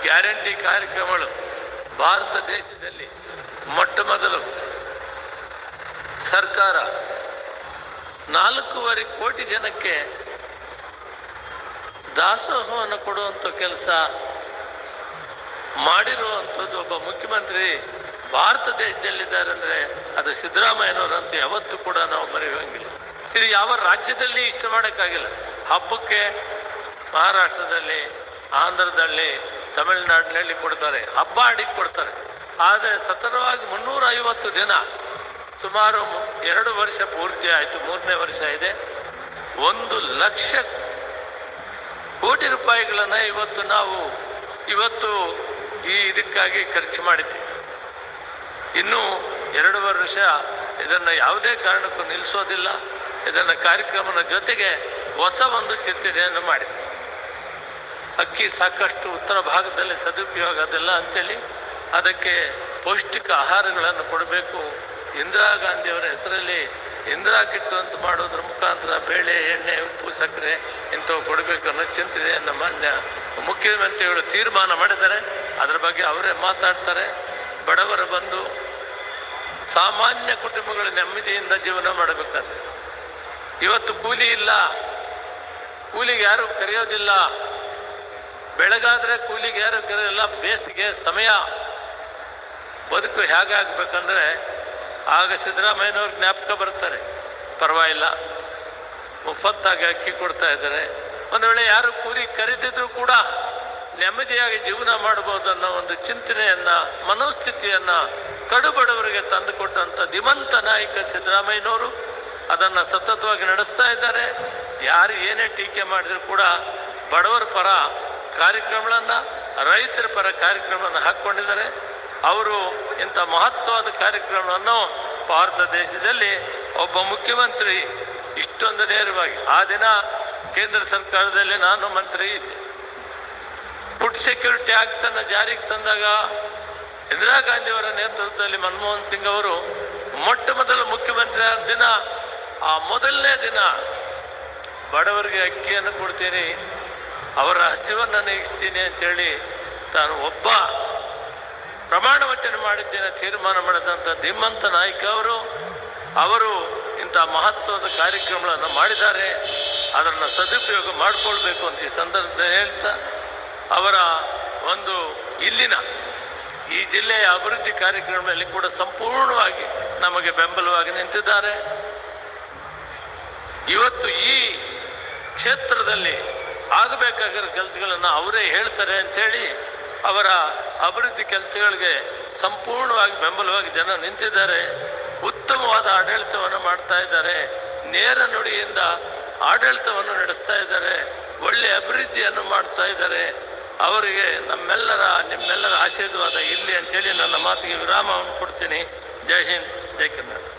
Guarantee ಕಾರ್ಯಕ್ರಮಗಳು ಭಾರತ ದೇಶದಲ್ಲಿ ಮೊಟ್ಟ ಮೊದಲು ಸರ್ಕಾರ 4.5 ಕೋಟಿ ಜನಕ್ಕೆ ದಾಸೋಹವನ್ನು ಕೊಡುವಂಥ ಕೆಲಸ ಮಾಡಿರುವಂಥದ್ದು ಒಬ್ಬ ಮುಖ್ಯಮಂತ್ರಿ ಭಾರತ ದೇಶದಲ್ಲಿದ್ದಾರೆ ಅಂದರೆ ಅದು ಸಿದ್ದರಾಮಯ್ಯನವರಂತೂ ಯಾವತ್ತೂ ಕೂಡ ನಾವು ಮರೆಯುವಂಗಿಲ್ಲ. ಇದು ಯಾವ ರಾಜ್ಯದಲ್ಲಿ ಇಷ್ಟ ಮಾಡೋಕ್ಕಾಗಿಲ್ಲ. ಹಬ್ಬಕ್ಕೆ ಮಹಾರಾಷ್ಟ್ರದಲ್ಲಿ, ಆಂಧ್ರದಲ್ಲಿ, ತಮಿಳುನಾಡಿನಲ್ಲಿ ಕೊಡ್ತಾರೆ, ಹಬ್ಬ ಆಡಿಗೆ ಕೊಡ್ತಾರೆ. ಆದರೆ ಸತತವಾಗಿ 350 ದಿನ, ಸುಮಾರು 2 ವರ್ಷ ಪೂರ್ತಿ ಆಯಿತು, 3ನೇ ವರ್ಷ ಇದೆ. 1 ಲಕ್ಷ ಕೋಟಿ ರೂಪಾಯಿಗಳನ್ನು ಇವತ್ತು ಈ ಇದಕ್ಕಾಗಿ ಖರ್ಚು ಮಾಡಿದ್ದೀವಿ. ಇನ್ನೂ 2 ವರ್ಷ ಇದನ್ನು ಯಾವುದೇ ಕಾರಣಕ್ಕೂ ನಿಲ್ಲಿಸೋದಿಲ್ಲ. ಇದನ್ನು ಕಾರ್ಯಕ್ರಮದ ಜೊತೆಗೆ ಹೊಸ ಒಂದು ಚಿಂತನೆಯನ್ನು ಮಾಡಿದೆ. ಅಕ್ಕಿ ಸಾಕಷ್ಟು ಉತ್ತರ ಭಾಗದಲ್ಲಿ ಸದುಪಯೋಗ ಅದೆಲ್ಲ ಅಂಥೇಳಿ ಅದಕ್ಕೆ ಪೌಷ್ಟಿಕ ಆಹಾರಗಳನ್ನು ಕೊಡಬೇಕು. ಇಂದಿರಾ ಗಾಂಧಿಯವರ ಹೆಸರಲ್ಲಿ ಇಂದಿರಾ ಕಿಟ್ಟು ಅಂತ ಮಾಡೋದ್ರ ಮುಖಾಂತರ ಬೇಳೆ, ಎಣ್ಣೆ, ಉಪ್ಪು, ಸಕ್ಕರೆ ಇಂಥವು ಕೊಡಬೇಕು ಅನ್ನೋ ಚಿಂತನೆಯನ್ನು ಮಾನ್ಯ ಮುಖ್ಯಮಂತ್ರಿಗಳು ತೀರ್ಮಾನ ಮಾಡಿದ್ದಾರೆ. ಅದರ ಬಗ್ಗೆ ಅವರೇ ಮಾತಾಡ್ತಾರೆ. ಬಡವರ ಬಂದು ಸಾಮಾನ್ಯ ಕುಟುಂಬಗಳು ನೆಮ್ಮದಿಯಿಂದ ಜೀವನ ಮಾಡಬೇಕಾದ್ರೆ ಇವತ್ತು ಕೂಲಿ ಇಲ್ಲ, ಕೂಲಿಗೆ ಯಾರು ಕರೆಯೋದಿಲ್ಲ. ಬೆಳಗಾದರೆ ಕೂಲಿಗೆ ಯಾರು ಕರೆಯೋಲ್ಲ. ಬೇಸಿಗೆ ಸಮಯ ಬದುಕು ಹೇಗಾಗಬೇಕಂದ್ರೆ ಆಗ ಸಿದ್ದರಾಮಯ್ಯನವ್ರ ಜ್ಞಾಪಕ ಬರ್ತಾರೆ. ಪರವಾಗಿಲ್ಲ, ಮುಫತ್ತಾಗಿ ಅಕ್ಕಿ ಕೊಡ್ತಾ ಇದ್ದಾರೆ. ಒಂದು ವೇಳೆ ಯಾರು ಕೂಲಿ ಕರೆದಿದ್ರು ಕೂಡ ನೆಮ್ಮದಿಯಾಗಿ ಜೀವನ ಮಾಡ್ಬೋದು ಅನ್ನೋ ಒಂದು ಚಿಂತನೆಯನ್ನು, ಮನೋಸ್ಥಿತಿಯನ್ನು ಕಡುಬಡವರಿಗೆ ತಂದುಕೊಟ್ಟಂಥ ಧೀಮಂತ ನಾಯಕ ಸಿದ್ದರಾಮಯ್ಯನವರು ಅದನ್ನು ಸತತವಾಗಿ ನಡೆಸ್ತಾ ಇದ್ದಾರೆ. ಯಾರು ಏನೇ ಟೀಕೆ ಮಾಡಿದ್ರು ಕೂಡ ಬಡವರ ಪರ ಕಾರ್ಯಕ್ರಮಗಳನ್ನು, ರೈತರ ಪರ ಕಾರ್ಯಕ್ರಮವನ್ನು ಹಾಕ್ಕೊಂಡಿದ್ದಾರೆ. ಅವರು ಇಂಥ ಮಹತ್ವವಾದ ಕಾರ್ಯಕ್ರಮವನ್ನು ಭಾರತ ದೇಶದಲ್ಲಿ ಒಬ್ಬ ಮುಖ್ಯಮಂತ್ರಿ ಇಷ್ಟೊಂದು ನೇರವಾಗಿ, ಆ ದಿನ ಕೇಂದ್ರ ಸರ್ಕಾರದಲ್ಲಿ ನಾನು ಮಂತ್ರಿ ಇದ್ದೆ. ಫುಡ್ ಸೆಕ್ಯೂರಿಟಿ ಆ್ಯಕ್ಟನ್ನು ಜಾರಿಗೆ ತಂದಾಗ ಇಂದಿರಾ ಗಾಂಧಿಯವರ ನೇತೃತ್ವದಲ್ಲಿ ಮನಮೋಹನ್ ಸಿಂಗ್ ಅವರು ಮೊಟ್ಟ ಮೊದಲು ಮುಖ್ಯಮಂತ್ರಿ ಆದ ದಿನ, ಆ ಮೊದಲನೇ ದಿನ ಬಡವರಿಗೆ ಅಕ್ಕಿಯನ್ನು ಕೊಡ್ತೀನಿ, ಅವರ ಹಸಿವನ್ನು ನೀಗಿಸ್ತೀನಿ ಅಂತೇಳಿ ತಾನು ಒಬ್ಬ ಪ್ರಮಾಣ ವಚನ ಮಾಡಿದ್ದೇನೆ, ತೀರ್ಮಾನ ಮಾಡಿದಂಥ ಧೀಮಂತ ನಾಯಕ ಅವರು ಇಂಥ ಮಹತ್ವದ ಕಾರ್ಯಕ್ರಮಗಳನ್ನು ಮಾಡಿದ್ದಾರೆ. ಅದನ್ನು ಸದುಪಯೋಗ ಮಾಡಿಕೊಳ್ಬೇಕು ಅಂತ ಈ ಸಂದರ್ಭದಲ್ಲಿ ಹೇಳ್ತಾ, ಅವರ ಒಂದು ಇಲ್ಲಿನ ಈ ಜಿಲ್ಲೆಯ ಅಭಿವೃದ್ಧಿ ಕಾರ್ಯಕ್ರಮದಲ್ಲಿ ಕೂಡ ಸಂಪೂರ್ಣವಾಗಿ ನಮಗೆ ಬೆಂಬಲವಾಗಿ ನಿಂತಿದ್ದಾರೆ. ಇವತ್ತು ಈ ಕ್ಷೇತ್ರದಲ್ಲಿ ಆಗಬೇಕಾಗಿರೋ ಕೆಲಸಗಳನ್ನು ಅವರೇ ಹೇಳ್ತಾರೆ ಅಂಥೇಳಿ ಅವರ ಅಭಿವೃದ್ಧಿ ಕೆಲಸಗಳಿಗೆ ಸಂಪೂರ್ಣವಾಗಿ ಬೆಂಬಲವಾಗಿ ಜನ ನಿಂತಿದ್ದಾರೆ. ಉತ್ತಮವಾದ ಆಡಳಿತವನ್ನು ಮಾಡ್ತಾ ಇದ್ದಾರೆ. ನೇರ ನುಡಿಯಿಂದ ಆಡಳಿತವನ್ನು ನಡೆಸ್ತಾ ಇದ್ದಾರೆ. ಒಳ್ಳೆಯ ಅಭಿವೃದ್ಧಿಯನ್ನು ಮಾಡ್ತಾ ಇದ್ದಾರೆ. ಅವರಿಗೆ ನಿಮ್ಮೆಲ್ಲರ ಆಶೀರ್ವಾದ ಇರಲಿ ಅಂಥೇಳಿ ನನ್ನ ಮಾತಿಗೆ ವಿರಾಮವನ್ನು ಕೊಡ್ತೀನಿ. ಜೈ ಹಿಂದ್, ಜೈ ಕರ್ನಾಟಕ.